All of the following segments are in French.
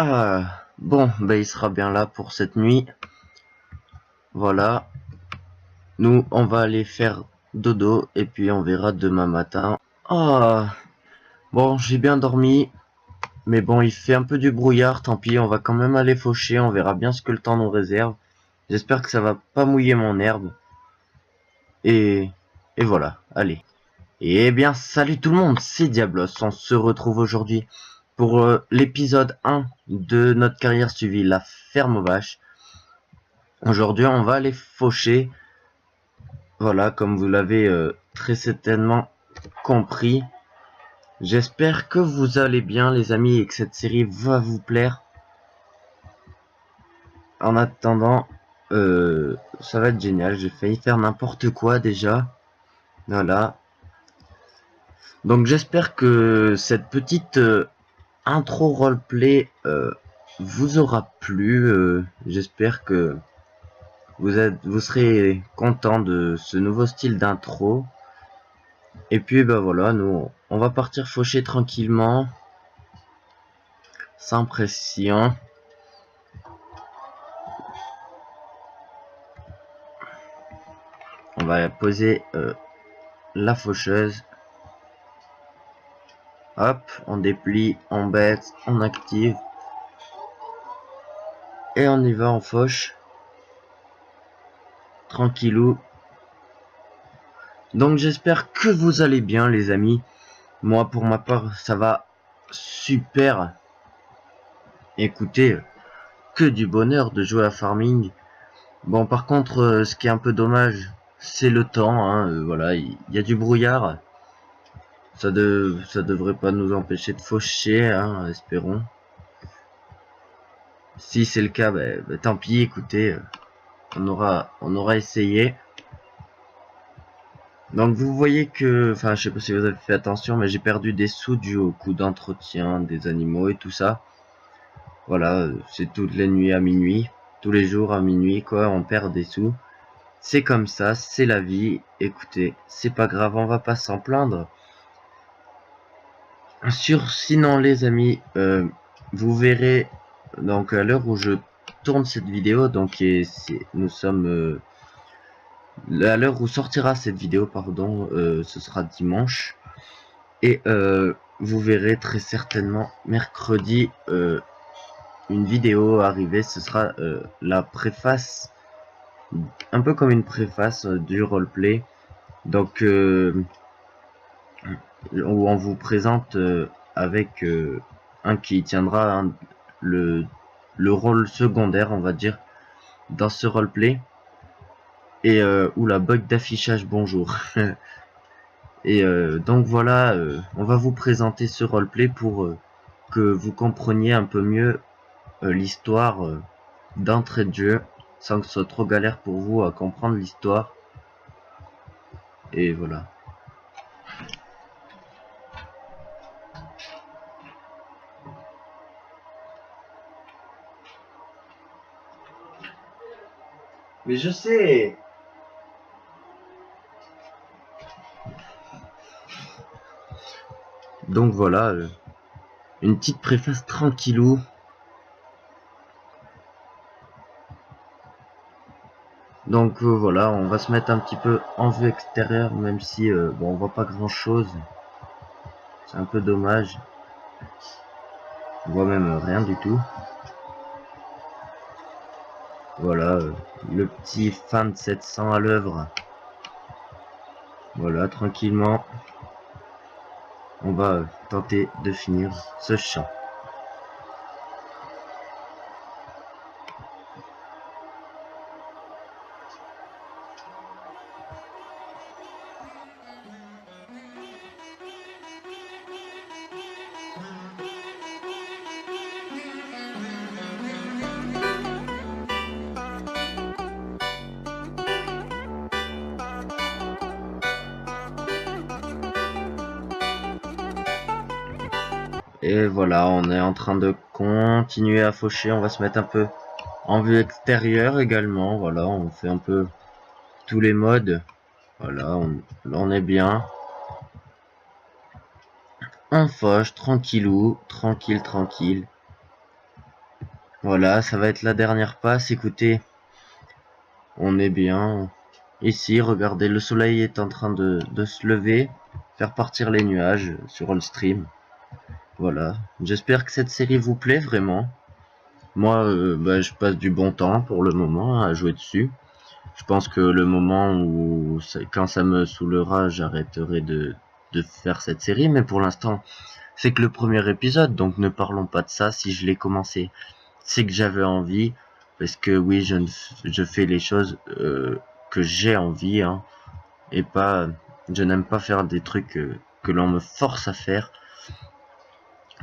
Ah, bon, bah il sera bien là pour cette nuit. Voilà. Nous, on va aller faire dodo et puis on verra demain matin. Ah, bon, j'ai bien dormi. Mais bon, il fait un peu du brouillard, tant pis, on va quand même aller faucher, on verra bien ce que le temps nous réserve. J'espère que ça va pas mouiller mon herbe. Et, et voilà, allez. Eh bien, salut tout le monde, c'est Diablos, on se retrouve aujourd'hui pour l'épisode 1 de notre carrière suivie, la ferme aux vaches. Aujourd'hui, on va aller faucher. Voilà, comme vous l'avez très certainement compris. J'espère que vous allez bien les amis et que cette série va vous plaire. En attendant, ça va être génial. J'ai failli faire n'importe quoi déjà. Voilà. Donc j'espère que cette petite intro roleplay vous aura plu. J'espère que vous serez content de ce nouveau style d'intro. Et puis bah voilà, nous on va partir faucher tranquillement, sans pression. On va poser la faucheuse. Hop, on déplie, on baisse, on active. Et on y va, on fauche. Tranquillou. Donc j'espère que vous allez bien les amis. Moi pour ma part ça va super. Écoutez, que du bonheur de jouer à Farming. Bon par contre ce qui est un peu dommage c'est le temps. Hein, voilà, il y a du brouillard. Ça devrait pas nous empêcher de faucher, hein, espérons. Si c'est le cas, bah, tant pis, écoutez, on aura essayé. Donc vous voyez que, enfin je sais pas si vous avez fait attention, mais j'ai perdu des sous dû au coût d'entretien des animaux et tout ça. Voilà, c'est toutes les nuits à minuit, tous les jours à minuit quoi, on perd des sous. C'est comme ça, c'est la vie. Écoutez, c'est pas grave, on va pas s'en plaindre. Sinon les amis, vous verrez donc à l'heure où je tourne cette vidéo, donc nous sommes à l'heure où sortira cette vidéo, pardon, ce sera dimanche. Et vous verrez très certainement mercredi une vidéo arriver. Ce sera la préface, un peu comme une préface du roleplay. Donc où on vous présente avec un qui tiendra le rôle secondaire, on va dire, dans ce roleplay. Et ou la bug d'affichage bonjour. Et donc voilà, on va vous présenter ce roleplay pour que vous compreniez un peu mieux l'histoire d'entrée de jeu, sans que ce soit trop galère pour vous à comprendre l'histoire. Et voilà. Mais je sais. Donc voilà, une petite préface tranquillou. Donc voilà, on va se mettre un petit peu en vue extérieure, même si bon, on voit pas grand chose. C'est un peu dommage. On voit même rien du tout. Voilà, le petit fan de 700 à l'œuvre. Voilà, tranquillement, on va tenter de finir ce champ. Et voilà, on est en train de continuer à faucher. On va se mettre un peu en vue extérieure également. Voilà, on fait un peu tous les modes. Voilà, là on est bien. On fauche, tranquillou, tranquille. Voilà, ça va être la dernière passe. Écoutez, on est bien ici. Regardez, le soleil est en train de se lever, faire partir les nuages sur le stream. Voilà, j'espère que cette série vous plaît vraiment. Moi, je passe du bon temps pour le moment à jouer dessus. Je pense que le moment où, quand ça me saoulera, j'arrêterai de faire cette série. Mais pour l'instant, c'est que le premier épisode, donc ne parlons pas de ça. Si je l'ai commencé, c'est que j'avais envie. Parce que oui, je fais les choses que j'ai envie, hein, et pas, je n'aime pas faire des trucs que l'on me force à faire.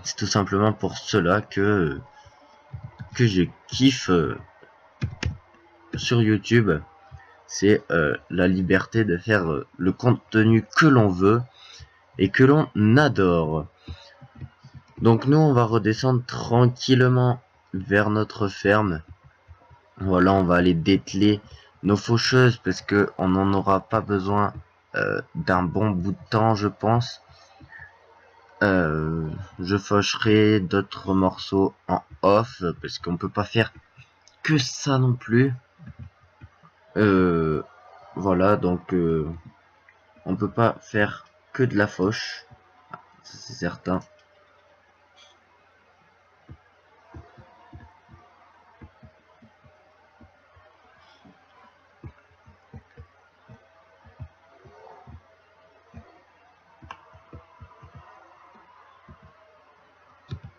C'est tout simplement pour cela que je kiffe sur YouTube. C'est la liberté de faire le contenu que l'on veut et que l'on adore. Donc nous, on va redescendre tranquillement vers notre ferme. Voilà, on va aller dételer nos faucheuses parce que on n'en aura pas besoin d'un bon bout de temps, je pense. Je faucherai d'autres morceaux en off parce qu'on peut pas faire que ça non plus. Voilà, donc on peut pas faire que de la fauche, c'est certain.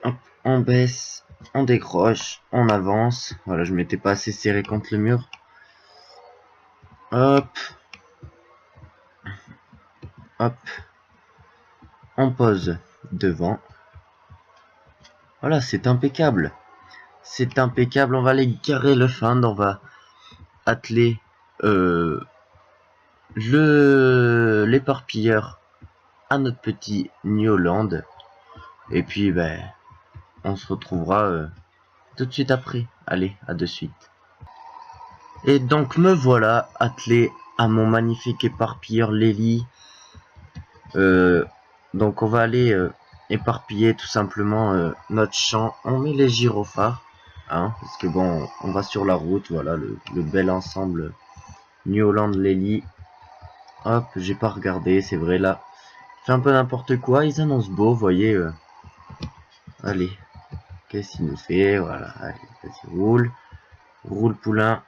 Hop, on baisse, on décroche, on avance. Voilà, je m'étais pas assez serré contre le mur. Hop, hop, on pose devant. Voilà, c'est impeccable. C'est impeccable, on va aller garer le fin, on va atteler l'éparpilleur à notre petit New Holland. Et puis, on se retrouvera tout de suite après. Allez, à de suite. Et donc, me voilà attelé à mon magnifique éparpilleur Lely. Donc, on va aller éparpiller tout simplement notre champ. On met les gyrophares, hein, parce que bon, on va sur la route. Voilà, le bel ensemble New Holland Lely. Hop, j'ai pas regardé, c'est vrai là. Fait un peu n'importe quoi, ils annoncent beau, vous voyez. Allez, qu'est-ce qu'il nous fait? Voilà, allez, vas-y, roule. Roule poulain.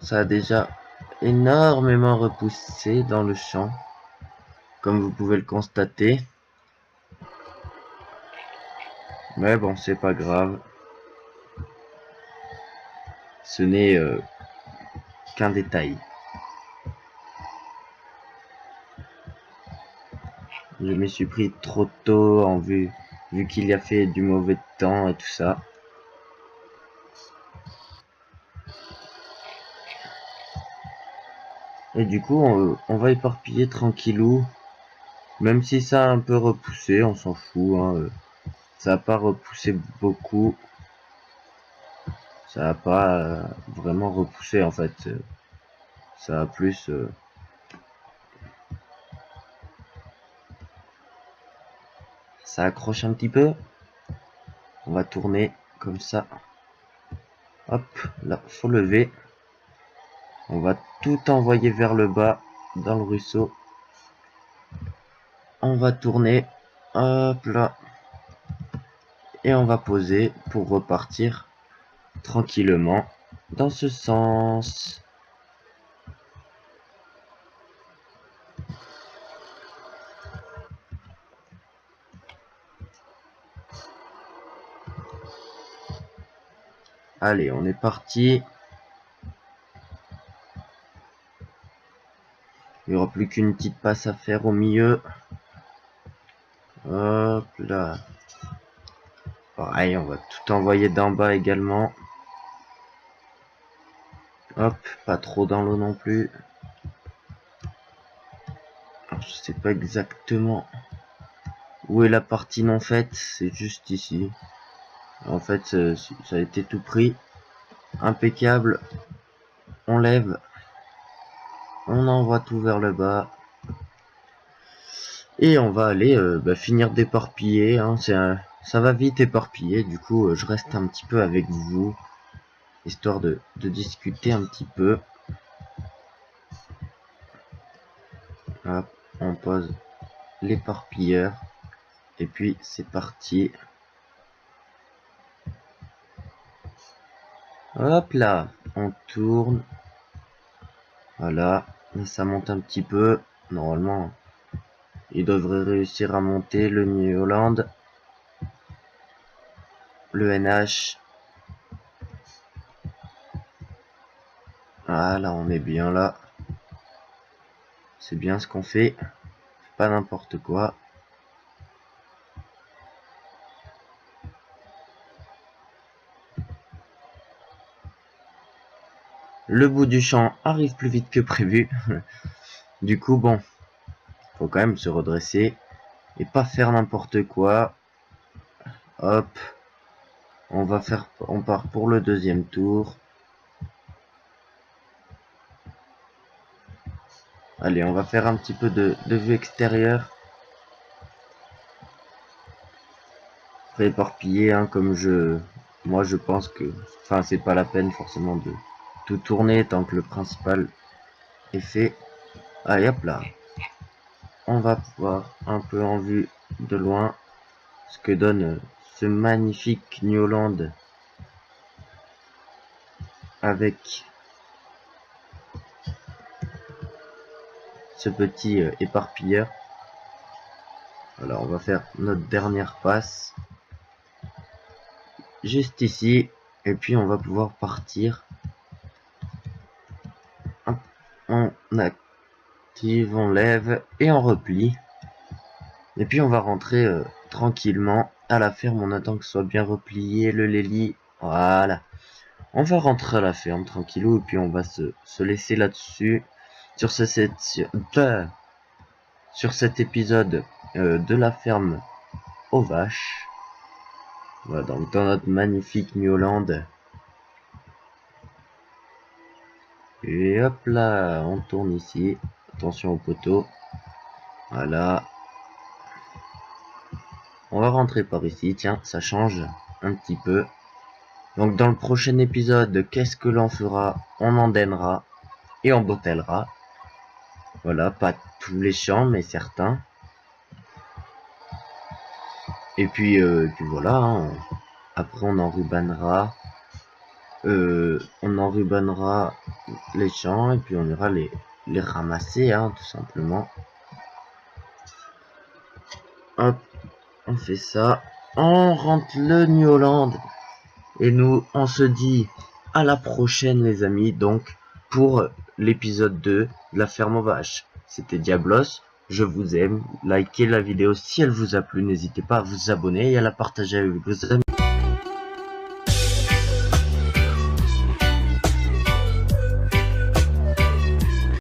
Ça a déjà énormément repoussé dans le champ, comme vous pouvez le constater. Mais bon, c'est pas grave. Ce n'est qu'un détail. Je me suis pris trop tôt en vu qu'il y a fait du mauvais temps et tout ça. Et du coup, on va éparpiller tranquillou. Même si ça a un peu repoussé, on s'en fout, hein. Ça a pas repoussé beaucoup. Ça a pas vraiment repoussé en fait. Ça a plus... ça accroche un petit peu. On va tourner comme ça. Hop, là, faut lever. On va tout envoyer vers le bas dans le ruisseau. On va tourner. Hop là. Et on va poser pour repartir tranquillement dans ce sens. Allez, on est parti. Il n'y aura plus qu'une petite passe à faire au milieu. Hop là. Pareil, on va tout envoyer d'en bas également. Hop, pas trop dans l'eau non plus. Alors, je sais pas exactement où est la partie non faite. C'est juste ici. En fait, ça a été tout pris. Impeccable. On lève. On envoie tout vers le bas. Et on va aller finir d'éparpiller, hein, ça va vite éparpiller, du coup je reste un petit peu avec vous, histoire de discuter un petit peu. Hop, on pose l'éparpilleur, et puis c'est parti. Hop là, on tourne. Voilà, et ça monte un petit peu. Normalement, il devrait réussir à monter le New Holland. Le NH. Voilà, on est bien là. C'est bien ce qu'on fait. Pas n'importe quoi. Le bout du champ arrive plus vite que prévu. Du coup, bon, faut quand même se redresser et pas faire n'importe quoi. Hop, on part pour le deuxième tour. Allez, on va faire un petit peu de vue extérieure. Pas éparpillé, hein, moi je pense que, enfin, c'est pas la peine forcément de tout tourner tant que le principal est fait. Allez, hop là. On va voir un peu en vue de loin ce que donne ce magnifique New Holland avec ce petit éparpilleur. Voilà, on va faire notre dernière passe juste ici, et puis on va pouvoir partir. On active, on lève et on replie, et puis on va rentrer tranquillement à la ferme. On attend que ce soit bien replié le Lélie. Voilà, on va rentrer à la ferme tranquillou, et puis on va se laisser là-dessus sur sur cet épisode de la ferme aux vaches. Voilà, donc dans notre magnifique New Holland. Et hop là, on tourne ici. Attention au poteau. Voilà. On va rentrer par ici. Tiens, ça change un petit peu. Donc dans le prochain épisode, qu'est-ce que l'on fera? On endènera et on bottellera. Voilà, pas tous les champs, mais certains. Et puis voilà, hein, après on enrubanera. On enrubanera les champs, et puis on ira les ramasser, hein, tout simplement. Hop, on fait ça. On rentre le New Holland. Et nous, on se dit à la prochaine, les amis, donc, pour l'épisode 2 de la ferme aux vaches. C'était Diablos, je vous aime. Likez la vidéo si elle vous a plu, n'hésitez pas à vous abonner et à la partager avec vos amis.